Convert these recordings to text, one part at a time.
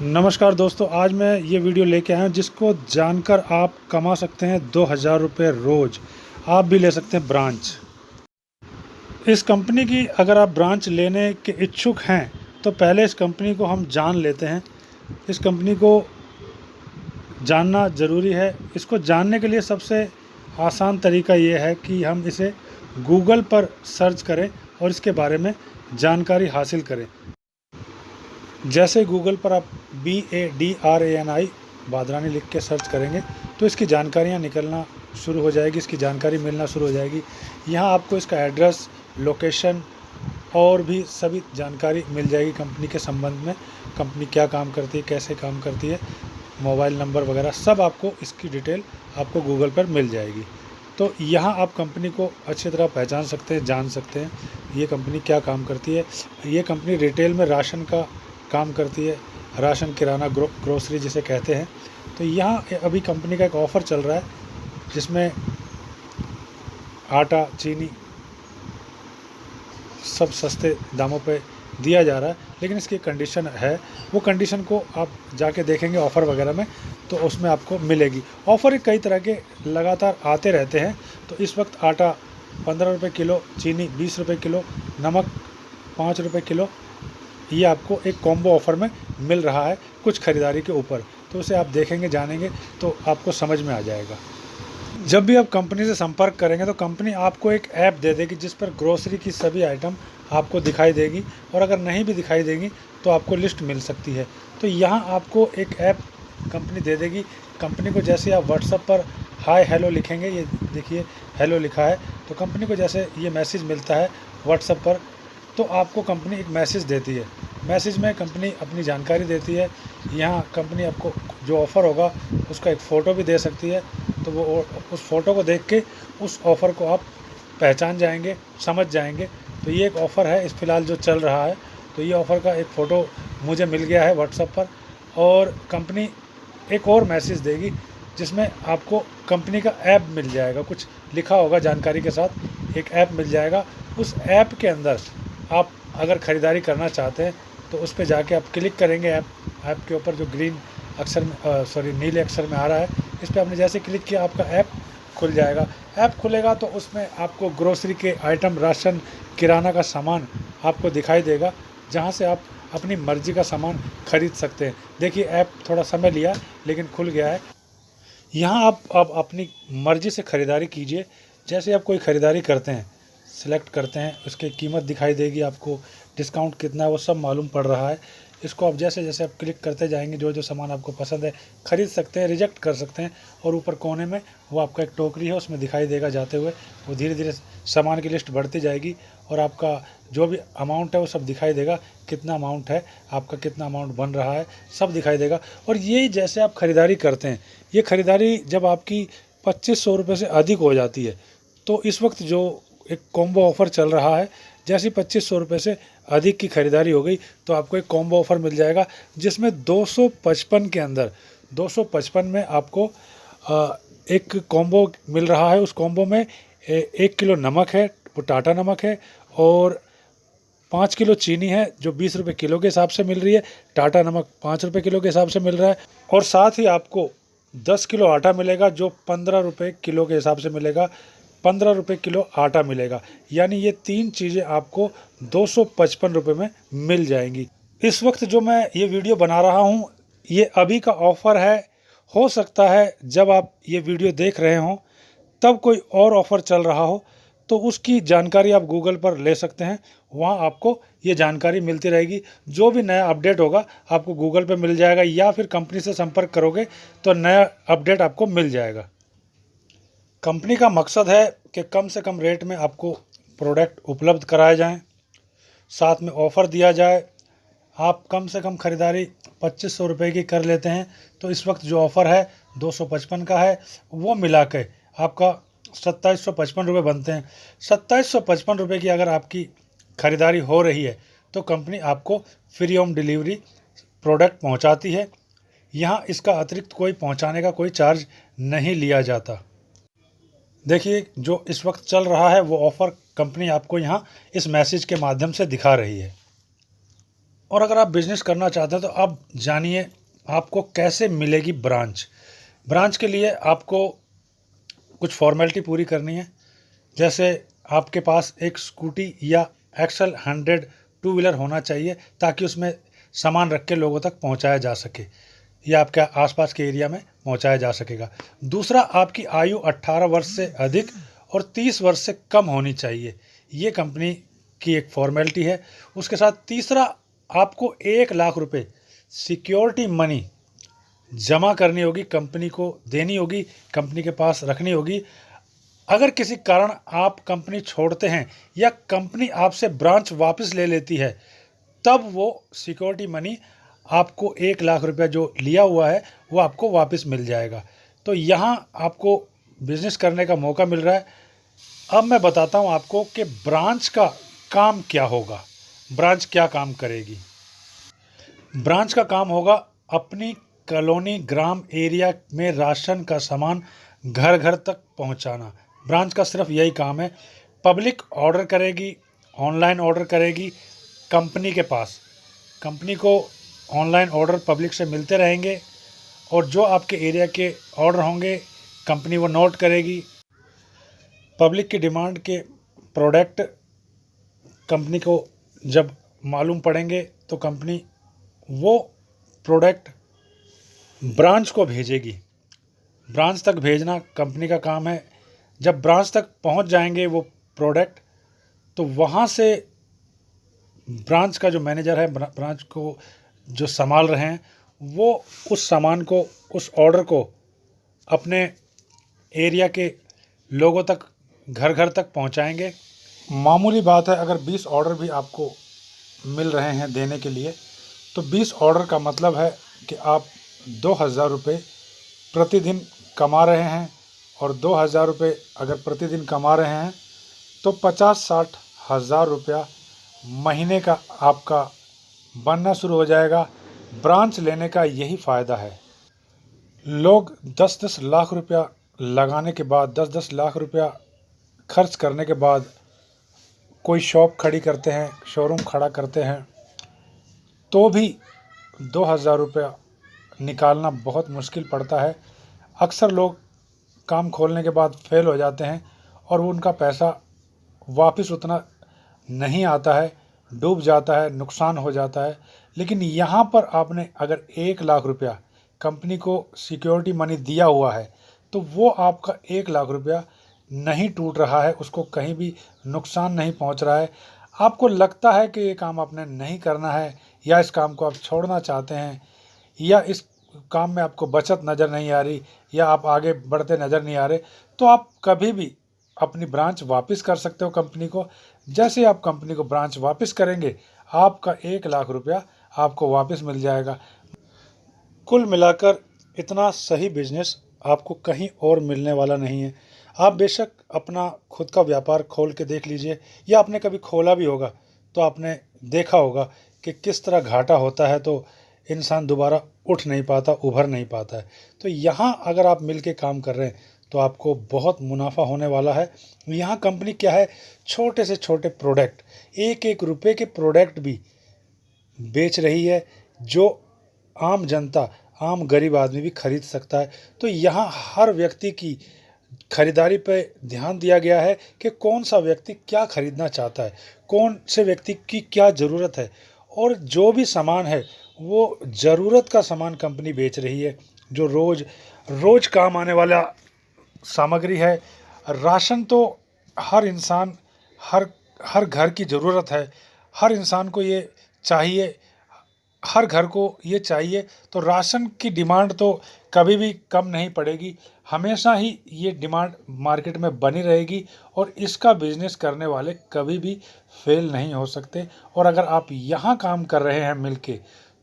नमस्कार दोस्तों, आज मैं ये वीडियो लेके आया हूँ जिसको जानकर आप कमा सकते हैं 2000 रुपये रोज़। आप भी ले सकते हैं ब्रांच। इस कंपनी की अगर आप ब्रांच लेने के इच्छुक हैं तो पहले इस कंपनी को हम जान लेते हैं। इस कंपनी को जानना ज़रूरी है। इसको जानने के लिए सबसे आसान तरीका ये है कि हम इसे गूगल पर सर्च करें और इसके बारे में जानकारी हासिल करें। जैसे गूगल पर आप BADRANI बादरानी लिख के सर्च करेंगे तो इसकी जानकारियाँ निकलना शुरू हो जाएगी, इसकी जानकारी मिलना शुरू हो जाएगी। यहाँ आपको इसका एड्रेस, लोकेशन और भी सभी जानकारी मिल जाएगी कंपनी के संबंध में। कंपनी क्या काम करती है, कैसे काम करती है, मोबाइल नंबर वगैरह सब आपको इसकी डिटेल आपको गूगल पर मिल जाएगी। तो यहाँ आप कंपनी को अच्छी तरह पहचान सकते हैं, जान सकते हैं ये कंपनी क्या काम करती है। ये कंपनी रिटेल में राशन का काम करती है, राशन, किराना, ग्रोसरी जिसे कहते हैं। तो यहाँ अभी कंपनी का एक ऑफ़र चल रहा है जिसमें आटा, चीनी सब सस्ते दामों पे दिया जा रहा है। लेकिन इसकी कंडीशन है, वो कंडीशन को आप जाके देखेंगे ऑफ़र वगैरह में तो उसमें आपको मिलेगी। ऑफ़र कई तरह के लगातार आते रहते हैं। तो इस वक्त आटा 15 रुपये किलो, चीनी 20 रुपये किलो, नमक 5 रुपये किलो, ये आपको एक कॉम्बो ऑफ़र में मिल रहा है कुछ ख़रीदारी के ऊपर। तो उसे आप देखेंगे, जानेंगे तो आपको समझ में आ जाएगा। जब भी आप कंपनी से संपर्क करेंगे तो कंपनी आपको एक ऐप दे देगी जिस पर ग्रोसरी की सभी आइटम आपको दिखाई देगी, और अगर नहीं भी दिखाई देंगी तो आपको लिस्ट मिल सकती है। तो यहाँ आपको एक ऐप कंपनी दे देगी। कंपनी को जैसे आप व्हाट्सएप पर हाय हेलो लिखेंगे, ये देखिए हेलो लिखा है, तो कंपनी को जैसे ये मैसेज मिलता है व्हाट्सएप पर तो आपको कंपनी एक मैसेज देती है। मैसेज में कंपनी अपनी जानकारी देती है। यहाँ कंपनी आपको जो ऑफ़र होगा उसका एक फ़ोटो भी दे सकती है। तो वो उस फ़ोटो को देख के उस ऑफ़र को आप पहचान जाएंगे, समझ जाएंगे। तो ये एक ऑफ़र है इस फ़िलहाल जो चल रहा है। तो ये ऑफ़र का एक फ़ोटो मुझे मिल गया है व्हाट्सएप पर, और कंपनी एक और मैसेज देगी जिसमें आपको कंपनी का ऐप मिल जाएगा, कुछ लिखा होगा जानकारी के साथ एक ऐप मिल जाएगा। उस ऐप के अंदर आप अगर ख़रीदारी करना चाहते हैं तो उस पर जाके आप क्लिक करेंगे। ऐप के ऊपर जो ग्रीन अक्षर में नीले अक्षर में आ रहा है, इस पर आपने जैसे क्लिक किया आपका ऐप खुल जाएगा। ऐप खुलेगा तो उसमें आपको ग्रोसरी के आइटम, राशन, किराना का सामान आपको दिखाई देगा, जहां से आप अपनी मर्ज़ी का सामान खरीद सकते हैं। देखिए ऐप थोड़ा समय लिया लेकिन खुल गया है। यहाँ आप अपनी मर्ज़ी से ख़रीदारी कीजिए। जैसे आप कोई ख़रीदारी करते हैं, सिलेक्ट करते हैं, उसकी कीमत दिखाई देगी, आपको डिस्काउंट कितना है वो सब मालूम पड़ रहा है। इसको आप जैसे जैसे आप क्लिक करते जाएंगे, जो जो सामान आपको पसंद है ख़रीद सकते हैं, रिजेक्ट कर सकते हैं। और ऊपर कोने में वो आपका एक टोकरी है, उसमें दिखाई देगा जाते हुए। वो धीरे धीरे सामान की लिस्ट बढ़ती जाएगी और आपका जो भी अमाउंट है वो सब दिखाई देगा, कितना अमाउंट है आपका, कितना अमाउंट बन रहा है, सब दिखाई देगा। और ये जैसे आप ख़रीदारी करते हैं, ये ख़रीदारी जब आपकी 2500 रुपये से अधिक हो जाती है तो इस वक्त जो एक कॉम्बो ऑफ़र चल रहा है, जैसे 2500 रुपये से अधिक की ख़रीदारी हो गई तो आपको एक कॉम्बो ऑफ़र मिल जाएगा जिसमें 255 के अंदर 255 में आपको एक कॉम्बो मिल रहा है। उस कॉम्बो में 1 किलो नमक है, वो टाटा नमक है, और 5 किलो चीनी है जो 20 रुपये किलो के हिसाब से मिल रही है। टाटा नमक 5 रुपये किलो के हिसाब से मिल रहा है। और साथ ही आपको 10 किलो आटा मिलेगा जो 15 रुपये किलो के हिसाब से मिलेगा। 15 रुपये किलो आटा मिलेगा। यानी ये 3 चीज़ें आपको 255 रुपये में मिल जाएंगी। इस वक्त जो मैं ये वीडियो बना रहा हूँ ये अभी का ऑफ़र है। हो सकता है जब आप ये वीडियो देख रहे हों तब कोई और ऑफ़र चल रहा हो, तो उसकी जानकारी आप गूगल पर ले सकते हैं। वहाँ आपको ये जानकारी मिलती रहेगी। जो भी नया अपडेट होगा आपको गूगल पे मिल जाएगा, या फिर कंपनी से संपर्क करोगे तो नया अपडेट आपको मिल जाएगा। कंपनी का मकसद है कि कम से कम रेट में आपको प्रोडक्ट उपलब्ध कराए जाएं, साथ में ऑफ़र दिया जाए। आप कम से कम ख़रीदारी 2500 रुपये की कर लेते हैं तो इस वक्त जो ऑफ़र है 255 का है, वो मिला के आपका 2755 रुपये बनते हैं। 2755 रुपये की अगर आपकी ख़रीदारी हो रही है तो कंपनी आपको फ्री होम डिलीवरी प्रोडक्ट पहुंचाती है। यहाँ इसका अतिरिक्त कोई पहुंचाने का कोई चार्ज नहीं लिया जाता। देखिए जो इस वक्त चल रहा है वो ऑफ़र कंपनी आपको यहाँ इस मैसेज के माध्यम से दिखा रही है। और अगर आप बिज़नेस करना चाहते हैं तो अब जानिए आपको कैसे मिलेगी ब्रांच। ब्रांच के लिए आपको कुछ फॉर्मेलिटी पूरी करनी है। जैसे आपके पास एक स्कूटी या एक्सल 100 टू व्हीलर होना चाहिए ताकि उसमें सामान रख के लोगों तक पहुंचाया जा सके या आपके आसपास के एरिया में पहुंचाया जा सकेगा। दूसरा, आपकी आयु 18 वर्ष से अधिक और 30 वर्ष से कम होनी चाहिए। ये कंपनी की एक फॉर्मेलिटी है। उसके साथ तीसरा, आपको 1 लाख रुपए सिक्योरिटी मनी जमा करनी होगी, कंपनी को देनी होगी, कंपनी के पास रखनी होगी। अगर किसी कारण आप कंपनी छोड़ते हैं या कंपनी आपसे ब्रांच वापस ले लेती है, तब वो सिक्योरिटी मनी आपको 1 लाख रुपया जो लिया हुआ है वो आपको वापस मिल जाएगा। तो यहाँ आपको बिजनेस करने का मौका मिल रहा है। अब मैं बताता हूँ आपको कि ब्रांच का काम क्या होगा, ब्रांच क्या काम करेगी। ब्रांच का काम होगा अपनी कॉलोनी, ग्राम एरिया में राशन का सामान घर घर तक पहुंचाना। ब्रांच का सिर्फ यही काम है। पब्लिक ऑर्डर करेगी, ऑनलाइन ऑर्डर करेगी कंपनी के पास। कंपनी को ऑनलाइन ऑर्डर पब्लिक से मिलते रहेंगे और जो आपके एरिया के ऑर्डर होंगे कंपनी वो नोट करेगी। पब्लिक की डिमांड के प्रोडक्ट कंपनी को जब मालूम पड़ेंगे तो कंपनी वो प्रोडक्ट ब्रांच को भेजेगी। ब्रांच तक भेजना कंपनी का काम है। जब ब्रांच तक पहुंच जाएंगे वो प्रोडक्ट, तो वहां से ब्रांच का जो मैनेजर है, ब्रांच को जो संभाल रहे हैं, वो उस सामान को, उस ऑर्डर को अपने एरिया के लोगों तक, घर घर तक पहुंचाएंगे। मामूली बात है, अगर 20 ऑर्डर भी आपको मिल रहे हैं देने के लिए, तो 20 ऑर्डर का मतलब है कि आप 2000 रुपये प्रतिदिन कमा रहे हैं। और 2000 रुपये अगर प्रतिदिन कमा रहे हैं तो 50-60 हज़ार रुपया महीने का आपका बनना शुरू हो जाएगा। ब्रांच लेने का यही फ़ायदा है। लोग 10-10 लाख रुपया लगाने के बाद, 10-10 लाख रुपया खर्च करने के बाद कोई शॉप खड़ी करते हैं, शोरूम खड़ा करते हैं, तो भी 2000 रुपया निकालना बहुत मुश्किल पड़ता है। अक्सर लोग काम खोलने के बाद फेल हो जाते हैं और उनका पैसा वापस उतना नहीं आता है, डूब जाता है, नुकसान हो जाता है। लेकिन यहाँ पर आपने अगर 1 लाख रुपया कंपनी को सिक्योरिटी मनी दिया हुआ है तो वो आपका 1 लाख रुपया नहीं टूट रहा है, उसको कहीं भी नुकसान नहीं पहुँच रहा है। आपको लगता है कि ये काम आपने नहीं करना है या इस काम को आप छोड़ना चाहते हैं या इस काम में आपको बचत नज़र नहीं आ रही या आप आगे बढ़ते नज़र नहीं आ रहे, तो आप कभी भी अपनी ब्रांच वापस कर सकते हो कंपनी को। जैसे आप कंपनी को ब्रांच वापस करेंगे, आपका 1 लाख रुपया आपको वापस मिल जाएगा। कुल मिलाकर इतना सही बिजनेस आपको कहीं और मिलने वाला नहीं है। आप बेशक अपना खुद का व्यापार खोल के देख लीजिए, या आपने कभी खोला भी होगा तो आपने देखा होगा कि किस तरह घाटा होता है तो इंसान दोबारा उठ नहीं पाता, उभर नहीं पाता है। तो यहाँ अगर आप मिल के काम कर रहे हैं तो आपको बहुत मुनाफा होने वाला है। यहाँ कंपनी क्या है, छोटे से छोटे प्रोडक्ट, 1-1 रुपए के प्रोडक्ट भी बेच रही है जो आम जनता, आम गरीब आदमी भी खरीद सकता है। तो यहाँ हर व्यक्ति की खरीदारी पे ध्यान दिया गया है कि कौन सा व्यक्ति क्या खरीदना चाहता है, कौन से व्यक्ति की क्या ज़रूरत है, और जो भी सामान है वो ज़रूरत का सामान कंपनी बेच रही है, जो रोज़ रोज़ काम आने वाला सामग्री है। राशन तो हर इंसान, हर हर घर की ज़रूरत है, हर इंसान को ये चाहिए, हर घर को ये चाहिए। तो राशन की डिमांड तो कभी भी कम नहीं पड़ेगी, हमेशा ही ये डिमांड मार्केट में बनी रहेगी और इसका बिजनेस करने वाले कभी भी फेल नहीं हो सकते। और अगर आप यहाँ काम कर रहे हैं मिलके,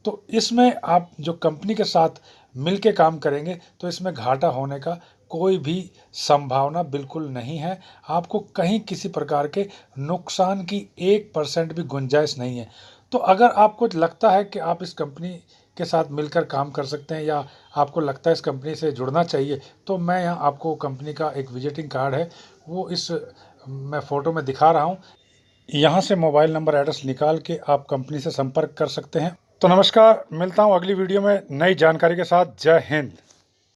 तो इसमें आप जो कंपनी के साथ मिलके काम करेंगे तो इसमें घाटा होने का कोई भी संभावना बिल्कुल नहीं है। आपको कहीं किसी प्रकार के नुकसान की 1% भी गुंजाइश नहीं है। तो अगर आपको लगता है कि आप इस कंपनी के साथ मिलकर काम कर सकते हैं या आपको लगता है इस कंपनी से जुड़ना चाहिए, तो मैं यहाँ आपको कंपनी का एक विजिटिंग कार्ड है वो इस मैं फ़ोटो में दिखा रहा हूँ। यहाँ से मोबाइल नंबर एड्रेस निकाल के आप कंपनी से संपर्क कर सकते हैं। तो नमस्कार, मिलता हूँ अगली वीडियो में नई जानकारी के साथ। जय हिंद।